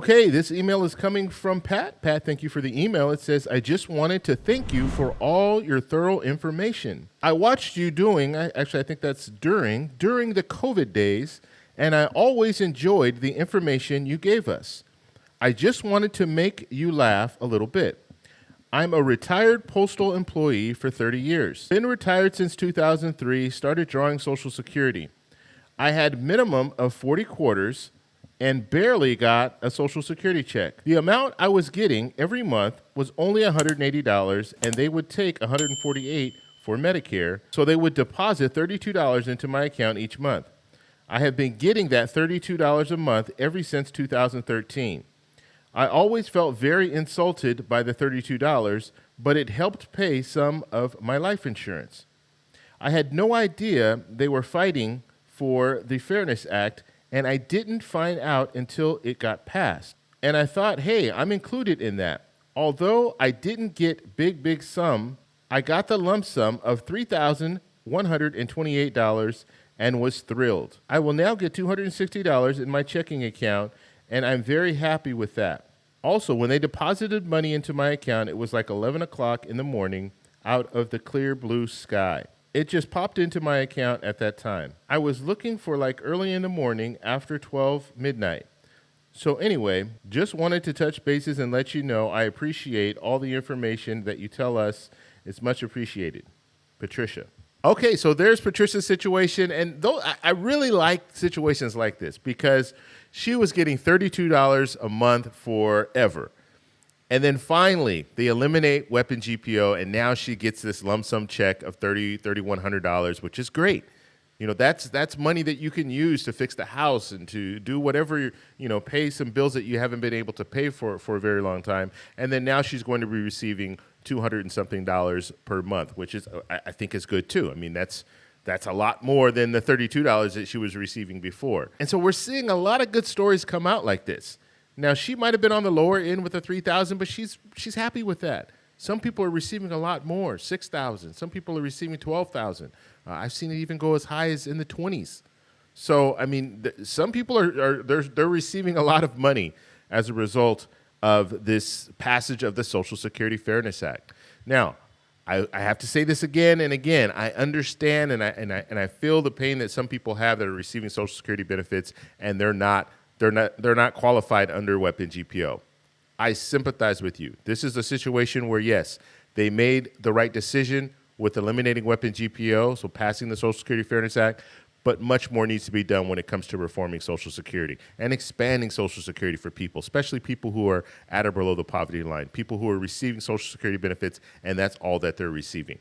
Okay, this email is coming from Pat. Pat, thank you for the email. It says, I just wanted to thank you for all your thorough information. I watched you I think that's during the COVID days, and I always enjoyed the information you gave us. I just wanted to make you laugh a little bit. I'm a retired postal employee for 30 years. Been retired since 2003, started drawing Social Security. I had minimum of 40 quarters and barely got a Social Security check. The amount I was getting every month was only $180, and they would take $148 for Medicare, so they would deposit $32 into my account each month. I have been getting that $32 a month ever since 2013. I always felt very insulted by the $32, but it helped pay some of my life insurance. I had no idea they were fighting for the Fairness Act, and I didn't find out until it got passed. And I thought, hey, I'm included in that. Although I didn't get big sum, I got the lump sum of $3,128 and was thrilled. I will now get $260 in my checking account, and I'm very happy with that. Also, when they deposited money into my account, it was like 11 o'clock in the morning out of the clear blue sky. It just popped into my account at that time. I was looking for like early in the morning after 12 midnight. So anyway, just wanted to touch bases and let you know I appreciate all the information that you tell us. It's much appreciated. Patricia. Okay, so there's Patricia's situation, and I really like situations like this because she was getting $32 a month forever. And then finally, they eliminate weapon GPO, and now she gets this lump sum check of $3,100, which is great. You know, that's money that you can use to fix the house and to do whatever, pay some bills that you haven't been able to pay for a very long time. And then now she's going to be receiving $200 and something per month, which is, I think, is good too. I mean, that's a lot more than the $32 that she was receiving before. And so we're seeing a lot of good stories come out like this. Now, she might have been on the lower end with the $3,000, but she's happy with that. Some people are receiving a lot more, $6,000. Some people are receiving $12,000. I've seen it even go as high as in the 20s. So, I mean, some people they're receiving a lot of money as a result of this passage of the Social Security Fairness Act. Now, I have to say this again and again. I understand and I feel the pain that some people have that are receiving Social Security benefits and they're not qualified under weapon GPO. I sympathize with you. This is a situation where, yes, they made the right decision with eliminating weapon GPO, so passing the Social Security Fairness Act, but much more needs to be done when it comes to reforming Social Security and expanding Social Security for people, especially people who are at or below the poverty line, people who are receiving Social Security benefits, and that's all that they're receiving.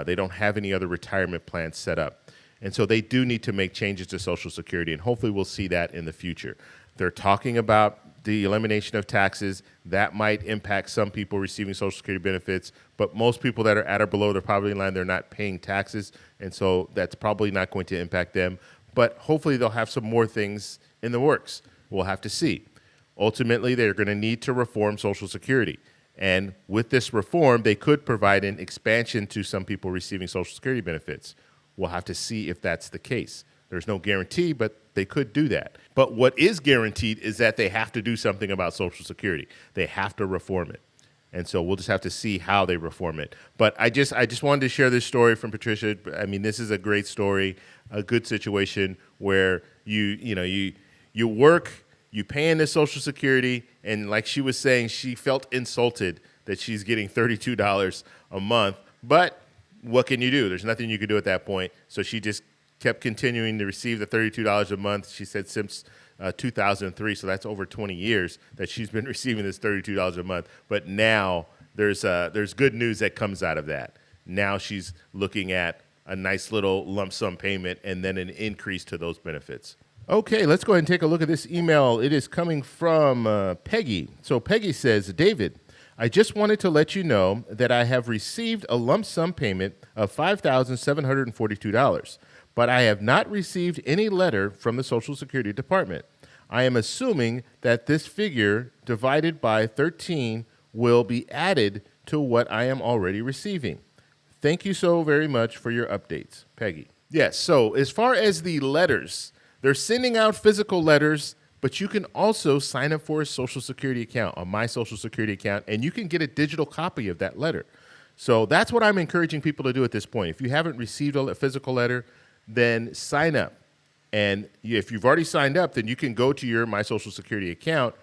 They don't have any other retirement plans set up. And so they do need to make changes to Social Security, and hopefully we'll see that in the future. They're talking about the elimination of taxes. That might impact some people receiving Social Security benefits, but most people that are at or below the poverty line, they're not paying taxes, and so that's probably not going to impact them. But hopefully they'll have some more things in the works. We'll have to see. Ultimately, they're going to need to reform Social Security. And with this reform, they could provide an expansion to some people receiving Social Security benefits. We'll have to see if that's the case. There's no guarantee, but they could do that. But what is guaranteed is that they have to do something about Social Security. They have to reform it. And so we'll just have to see how they reform it. But I just wanted to share this story from Patricia. I mean, this is a great story, a good situation where you work, you pay into Social Security, and like she was saying, she felt insulted that she's getting $32 a month. But what can you do? There's nothing you can do at that point. So she just kept continuing to receive the $32 a month. She said since 2003, so that's over 20 years that she's been receiving this $32 a month. But now there's good news that comes out of that. Now she's looking at a nice little lump sum payment and then an increase to those benefits. Okay, let's go ahead and take a look at this email. It is coming from Peggy. So Peggy says, David, I just wanted to let you know that I have received a lump sum payment of $5,742. But I have not received any letter from the Social Security Department. I am assuming that this figure divided by 13 will be added to what I am already receiving. Thank you so very much for your updates, Peggy. Yes, so as far as the letters, they're sending out physical letters, but you can also sign up for a Social Security account, on my Social Security account, and you can get a digital copy of that letter. So that's what I'm encouraging people to do at this point. If you haven't received a physical letter, then sign up. And if you've already signed up, then you can go to your My Social Security account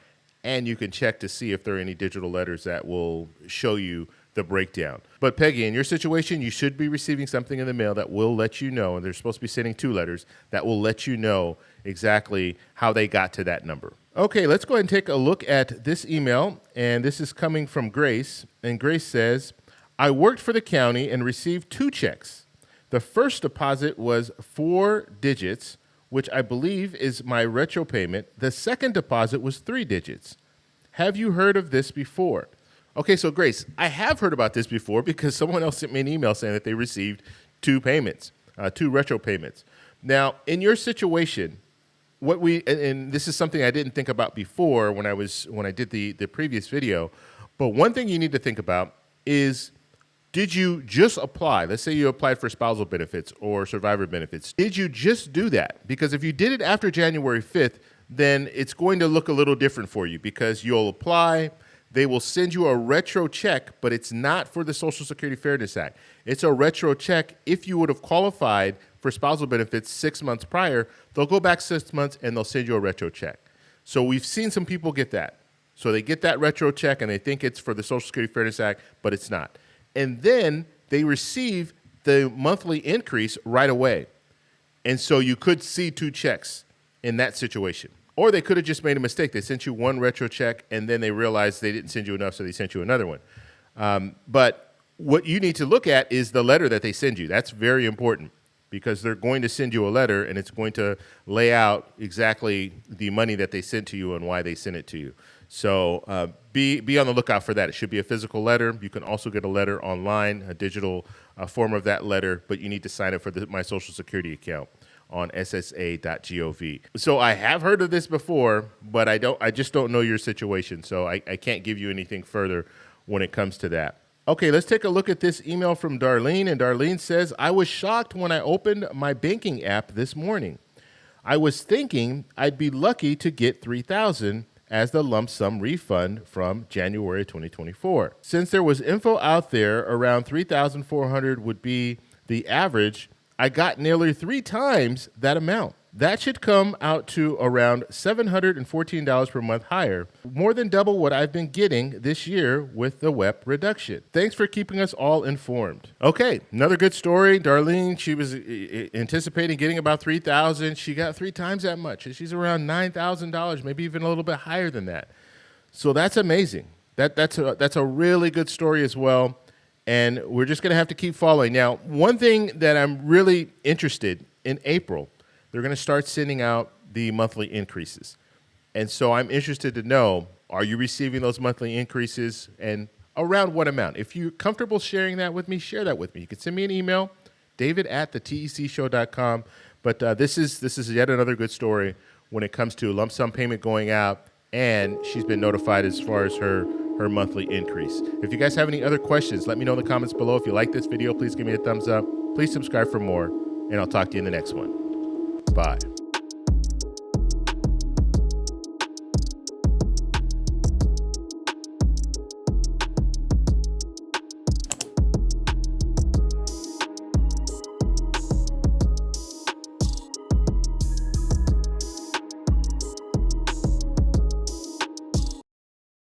and you can check to see if there are any digital letters that will show you the breakdown. But Peggy, in your situation, you should be receiving something in the mail that will let you know, and they're supposed to be sending 2 letters, that will let you know exactly how they got to that number. Okay, let's go ahead and take a look at this email, and this is coming from Grace, and Grace says, I worked for the county and received 2 checks. The first deposit was 4 digits, which I believe is my retro payment. The second deposit was 3 digits. Have you heard of this before? Okay, so Grace, I have heard about this before because someone else sent me an email saying that they received 2 payments, 2 retro payments. Now, in your situation, and this is something I didn't think about before when I did the previous video, but one thing you need to think about is, did you just apply? Let's say you applied for spousal benefits or survivor benefits. Did you just do that? Because if you did it after January 5th, then it's going to look a little different for you because you'll apply, they will send you a retro check, but it's not for the Social Security Fairness Act. It's a retro check. If you would have qualified for spousal benefits 6 months prior, they'll go back 6 months and they'll send you a retro check. So we've seen some people get that. So they get that retro check and they think it's for the Social Security Fairness Act, but it's not. And then they receive the monthly increase right away. And so you could see 2 checks in that situation. Or they could have just made a mistake. They sent you 1 retro check, and then they realized they didn't send you enough, so they sent you another one. But what you need to look at is the letter that they send you. That's very important because they're going to send you a letter, and it's going to lay out exactly the money that they sent to you and why they sent it to you. So be on the lookout for that. It should be a physical letter. You can also get a letter online, a digital form of that letter, but you need to sign up for my Social Security account on ssa.gov. So I have heard of this before, but I just don't know your situation, so I can't give you anything further when it comes to that. Okay, let's take a look at this email from Darlene, and Darlene says, I was shocked when I opened my banking app this morning. I was thinking I'd be lucky to get $3,000 as the lump sum refund from January 2024. Since there was info out there around $3,400 would be the average, I got nearly 3 times that amount. That should come out to around $714 per month higher, more than double what I've been getting this year with the WEP reduction. Thanks for keeping us all informed. Okay, another good story. Darlene, she was anticipating getting about $3,000. She got 3 times that much. She's around $9,000, maybe even a little bit higher than that. So that's amazing. That's a really good story as well. And we're just going to have to keep following. Now, one thing that I'm really interested in April, they're going to start sending out the monthly increases. And so I'm interested to know, are you receiving those monthly increases and around what amount? If you're comfortable sharing that with me, share that with me. You can send me an email, david@thetecshow.com. But this is yet another good story when it comes to lump sum payment going out, and she's been notified as far as her monthly increase. If you guys have any other questions, let me know in the comments below. If you like this video, please give me a thumbs up. Please subscribe for more, and I'll talk to you in the next one. Bye.